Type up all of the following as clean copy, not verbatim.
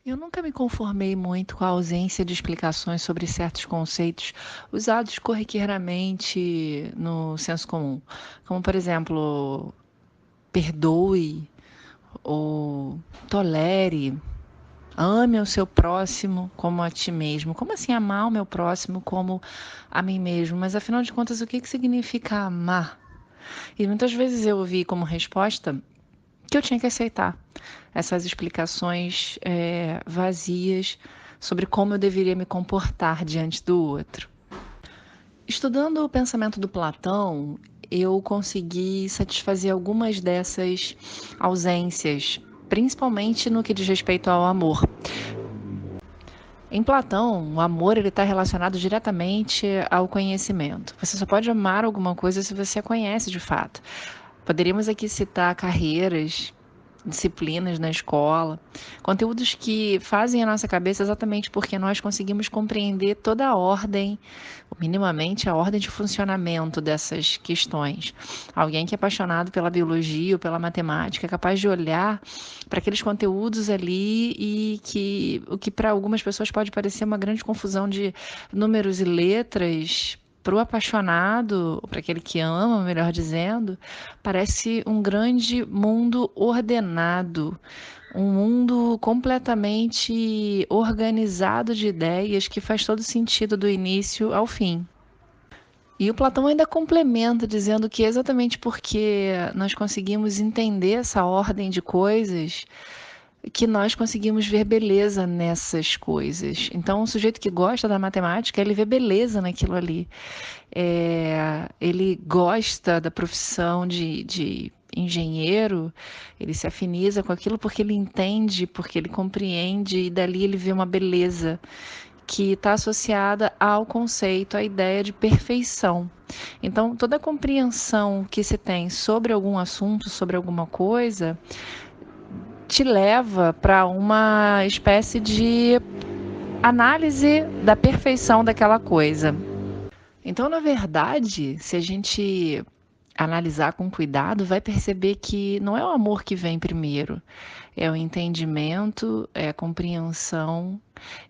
Eu nunca me conformei muito com a ausência de explicações sobre certos conceitos usados corriqueiramente no senso comum, como, por exemplo, perdoe ou tolere, ame o seu próximo como a ti mesmo. Como assim amar o meu próximo como a mim mesmo? Mas afinal de contas, o que que significa amar? E muitas vezes eu ouvi como resposta que eu tinha que aceitar essas explicações vazias sobre como eu deveria me comportar diante do outro. Estudando o pensamento do Platão, eu consegui satisfazer algumas dessas ausências, principalmente no que diz respeito ao amor. Em Platão, o amor ele está relacionado diretamente ao conhecimento. Você só pode amar alguma coisa se você a conhece de fato. Poderíamos aqui citar carreiras, disciplinas na escola, conteúdos que fazem a nossa cabeça exatamente porque nós conseguimos compreender toda a ordem, minimamente a ordem de funcionamento dessas questões. Alguém que é apaixonado pela biologia ou pela matemática é capaz de olhar para aqueles conteúdos ali e que o que para algumas pessoas pode parecer uma grande confusão de números e letras, para o apaixonado, para aquele que ama, melhor dizendo, parece um grande mundo ordenado, um mundo completamente organizado de ideias que faz todo sentido do início ao fim. E o Platão ainda complementa dizendo que exatamente porque nós conseguimos entender essa ordem de coisas, que nós conseguimos ver beleza nessas coisas. Então, o sujeito que gosta da matemática, ele vê beleza naquilo ali. Ele gosta da profissão de engenheiro, ele se afiniza com aquilo porque ele entende, porque ele compreende, e dali ele vê uma beleza que está associada ao conceito, à ideia de perfeição. Então, toda a compreensão que se tem sobre algum assunto, sobre alguma coisa, te leva para uma espécie de análise da perfeição daquela coisa. Então, na verdade, se a gente analisar com cuidado, vai perceber que não é o amor que vem primeiro, é o entendimento, é a compreensão,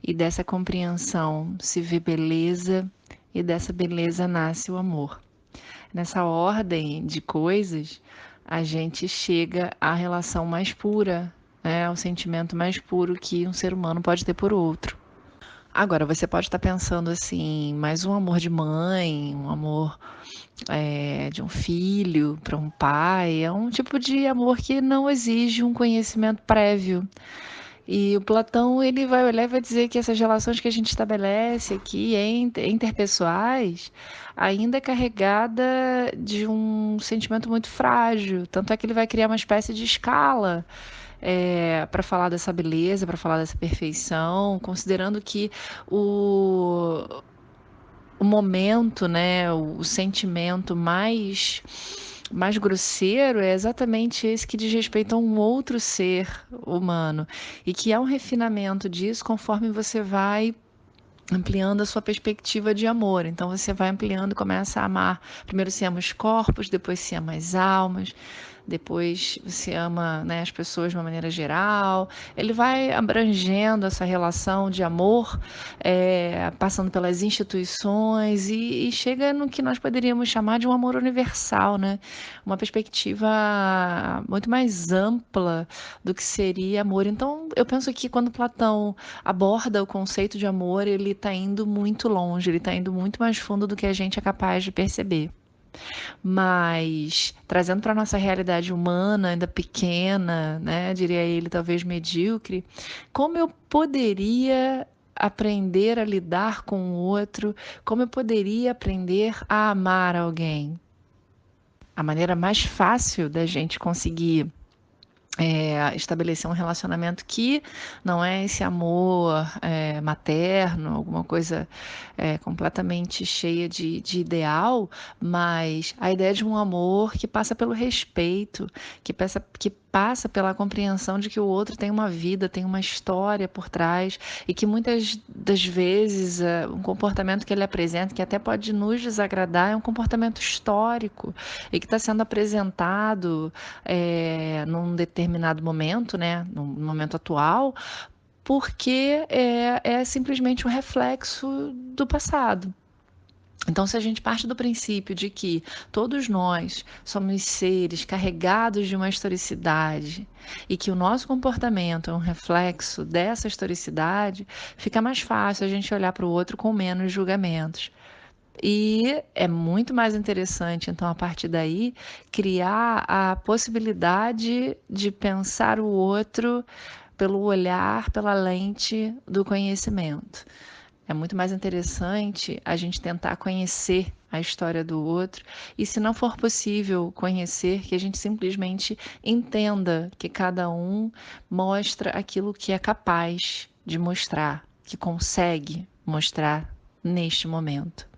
e dessa compreensão se vê beleza, e dessa beleza nasce o amor. Nessa ordem de coisas, a gente chega à relação mais pura, né, ao sentimento mais puro que um ser humano pode ter por outro. Agora, você pode estar pensando assim, mas um amor de mãe, um amor de um filho para um pai, é um tipo de amor que não exige um conhecimento prévio. E o Platão ele vai olhar e vai dizer que essas relações que a gente estabelece aqui interpessoais ainda é carregada de um sentimento muito frágil. Tanto é que ele vai criar uma espécie de escala para falar dessa beleza, para falar dessa perfeição, considerando que o, o momento, né, o sentimento mais grosseiro é exatamente esse que diz respeito a um outro ser humano e que há um refinamento disso conforme você vai ampliando a sua perspectiva de amor. Então você vai ampliando e começa a amar. Primeiro você ama os corpos, depois você ama as almas, depois você ama, né, as pessoas de uma maneira geral. Ele vai abrangendo essa relação de amor, passando pelas instituições e chega no que nós poderíamos chamar de um amor universal, né? Uma perspectiva muito mais ampla do que seria amor. Então, eu penso que quando Platão aborda o conceito de amor, ele está indo muito longe, ele está indo muito mais fundo do que a gente é capaz de perceber. Mas trazendo para a nossa realidade humana, ainda pequena, né, diria ele, talvez medíocre, como eu poderia aprender a lidar com o outro, como eu poderia aprender a amar alguém? A maneira mais fácil da gente conseguir estabelecer um relacionamento que não é esse amor materno, alguma coisa completamente cheia de ideal, mas a ideia de um amor que passa pelo respeito, que passa pela compreensão de que o outro tem uma vida, tem uma história por trás e que muitas das vezes um comportamento que ele apresenta, que até pode nos desagradar, é um comportamento histórico e que está sendo apresentado num determinado momento, né, no momento atual, porque é simplesmente um reflexo do passado. Então, se a gente parte do princípio de que todos nós somos seres carregados de uma historicidade e que o nosso comportamento é um reflexo dessa historicidade, fica mais fácil a gente olhar para o outro com menos julgamentos. E é muito mais interessante, então, a partir daí, criar a possibilidade de pensar o outro pelo olhar, pela lente do conhecimento. É muito mais interessante a gente tentar conhecer a história do outro e, se não for possível conhecer, que a gente simplesmente entenda que cada um mostra aquilo que é capaz de mostrar, que consegue mostrar neste momento.